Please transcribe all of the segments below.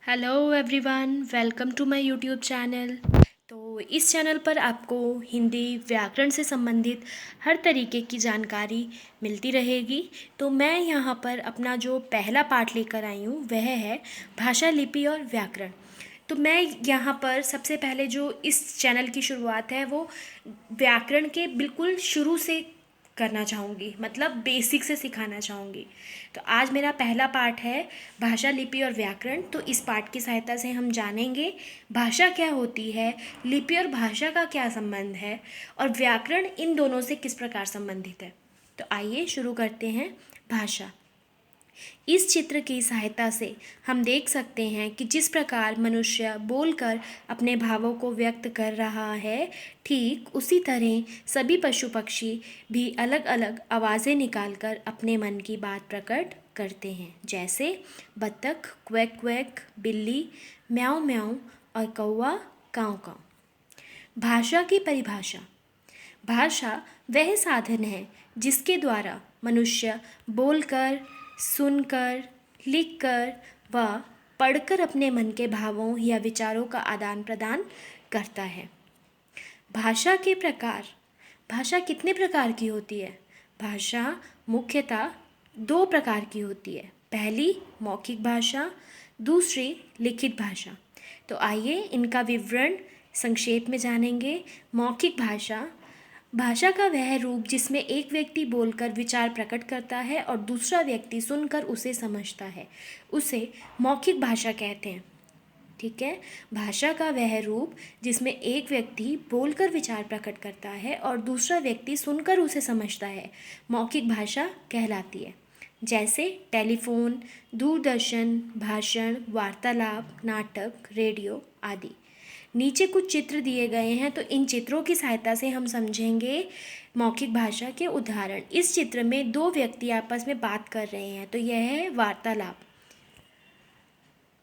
Hello everyone, welcome to my YouTube channel. तो इस channel पर आपको हिंदी व्याकरण से संबंधित हर तरीके की जानकारी मिलती रहेगी। तो मैं यहाँ पर अपना जो पहला पाठ लेकर आई हूँ वह है भाषा, लिपि और व्याकरण। तो मैं यहाँ पर सबसे पहले जो इस चैनल की शुरुआत है वो व्याकरण के बिल्कुल शुरू से करना चाहूँगी, मतलब बेसिक से सिखाना चाहूँगी। तो आज मेरा पहला पाठ है भाषा, लिपि और व्याकरण। तो इस पाठ की सहायता से हम जानेंगे भाषा क्या होती है, लिपि और भाषा का क्या संबंध है और व्याकरण इन दोनों से किस प्रकार संबंधित है। तो आइए शुरू करते हैं। भाषा। इस चित्र की सहायता से हम देख सकते हैं कि जिस प्रकार मनुष्य बोलकर अपने भावों को व्यक्त कर रहा है, ठीक उसी तरह सभी पशु पक्षी भी अलग अलग आवाज़ें निकालकर अपने मन की बात प्रकट करते हैं। जैसे बत्तख क्वैक क्वैक, बिल्ली म्याऊं म्याऊं और कौवा काँव काँव। भाषा की परिभाषा। भाषा वह साधन है जिसके द्वारा मनुष्य बोलकर, सुनकर, लिखकर व पढ़कर अपने मन के भावों या विचारों का आदान प्रदान करता है। भाषा के प्रकार। भाषा कितने प्रकार की होती है? भाषा मुख्यतः दो प्रकार की होती है। पहली मौखिक भाषा, दूसरी लिखित भाषा। तो आइए इनका विवरण संक्षेप में जानेंगे। मौखिक भाषा। भाषा का वह रूप जिसमें एक व्यक्ति बोलकर विचार प्रकट करता है और दूसरा व्यक्ति सुनकर उसे समझता है, उसे मौखिक भाषा कहते हैं। ठीक है। भाषा का वह रूप जिसमें एक व्यक्ति बोलकर विचार प्रकट करता है और दूसरा व्यक्ति सुनकर उसे समझता है, मौखिक भाषा कहलाती है। जैसे टेलीफोन, दूरदर्शन, भाषण, वार्तालाप, नाटक, रेडियो आदि। नीचे कुछ चित्र दिए गए हैं, तो इन चित्रों की सहायता से हम समझेंगे मौखिक भाषा के उदाहरण। इस चित्र में दो व्यक्ति आपस में बात कर रहे हैं, तो यह है वार्तालाप।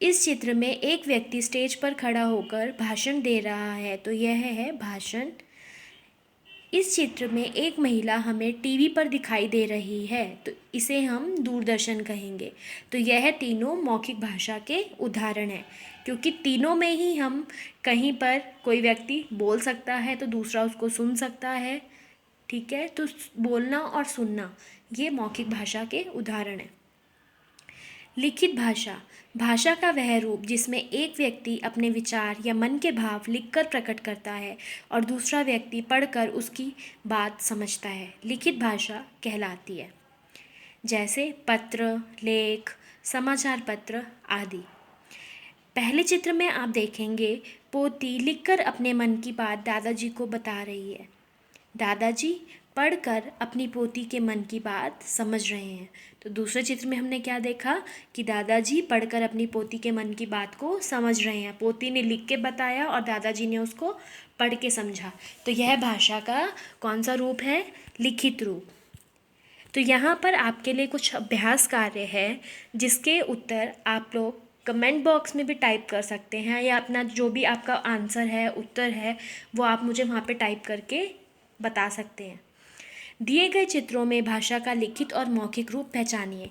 इस चित्र में एक व्यक्ति स्टेज पर खड़ा होकर भाषण दे रहा है, तो यह है भाषण। इस चित्र में एक महिला हमें टीवी पर दिखाई दे रही है, तो इसे हम दूरदर्शन कहेंगे। तो यह तीनों मौखिक भाषा के उदाहरण हैं, क्योंकि तीनों में ही हम कहीं पर कोई व्यक्ति बोल सकता है तो दूसरा उसको सुन सकता है। ठीक है। तो बोलना और सुनना ये मौखिक भाषा के उदाहरण हैं। लिखित भाषा। भाषा का वह रूप जिसमें एक व्यक्ति अपने विचार या मन के भाव लिखकर प्रकट करता है और दूसरा व्यक्ति पढ़कर उसकी बात समझता है, लिखित भाषा कहलाती है। जैसे पत्र, लेख, समाचार पत्र आदि। पहले चित्र में आप देखेंगे पोती लिखकर अपने मन की बात दादाजी को बता रही है। दादाजी पढ़कर अपनी पोती के मन की बात समझ रहे हैं। तो दूसरे चित्र में हमने क्या देखा कि दादाजी पढ़कर अपनी पोती के मन की बात को समझ रहे हैं। पोती ने लिख के बताया और दादाजी ने उसको पढ़ के समझा। तो यह भाषा का कौन सा रूप है? लिखित रूप। तो यहाँ पर आपके लिए कुछ अभ्यास कार्य है जिसके उत्तर आप लोग कमेंट बॉक्स में भी टाइप कर सकते हैं, या अपना जो भी आपका आंसर है, उत्तर है, वो आप मुझे वहाँ पे टाइप करके बता सकते हैं। दिए गए चित्रों में भाषा का लिखित और मौखिक रूप पहचानिए।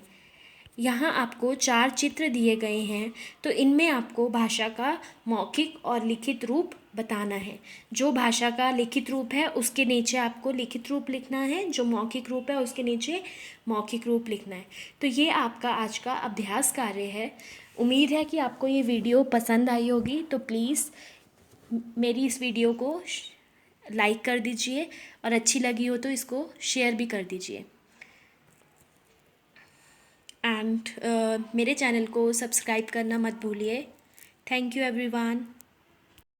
यहाँ आपको 4 चित्र दिए गए हैं, तो इनमें आपको भाषा का मौखिक और लिखित रूप बताना है। जो भाषा का लिखित रूप है उसके नीचे आपको लिखित रूप लिखना है, जो मौखिक रूप है उसके नीचे मौखिक रूप लिखना है। तो ये आपका आज का अभ्यास कार्य है। उम्मीद है कि आपको ये वीडियो पसंद आई होगी। तो प्लीज़ मेरी इस वीडियो को लाइक कर दीजिए और अच्छी लगी हो तो इसको शेयर भी कर दीजिए। एंड मेरे चैनल को सब्सक्राइब करना मत भूलिए। Thank you everyone.